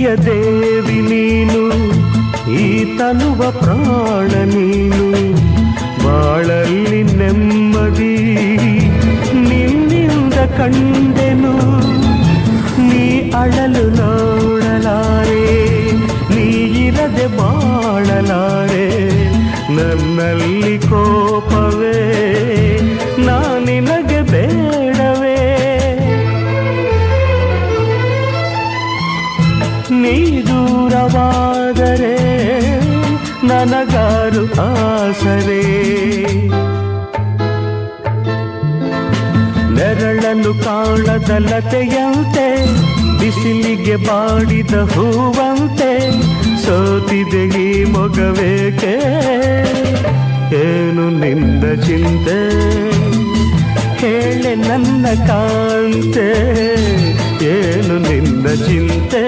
ಪ್ರೀತಿಯ ದೇವಿ ನೀನು, ಈ ತನುವ ಪ್ರಾಣ ನೀನು, ಬಾಳಲ್ಲಿ ನೆಮ್ಮದಿ ನಿನ್ನಿಂದ ಕಂಡೆನು. ನೀ ಅಳಲು ನೋಡಲಾರೆ, ನೀ ಇರದೆ ಬಾಳಲಾರೆ, ನನ್ನಲ್ಲಿ ಕೋಪವೇ ನಿನಗೆ ಬೇಡವೇ. ನೀ ದೂರವಾದರೆ ನನಗಾರು ಆಸರೆ, ನೆರಳನ್ನು ಕಾಣದ ಲತೆಯಂತೆ, ಬಿಸಿಲಿಗೆ ಬಾಡಿದ ಹೂವಂತೆ, ಸೋತಿದೆ ಈ ಮೊಗವೇಕೆ, ಏನು ನಿನ್ನ ಚಿಂತೆ, ಹೇಳೆ ನನ್ನ ಕಾಂತೆ, ಏನು ನಿನ್ನ ಚಿಂತೆ.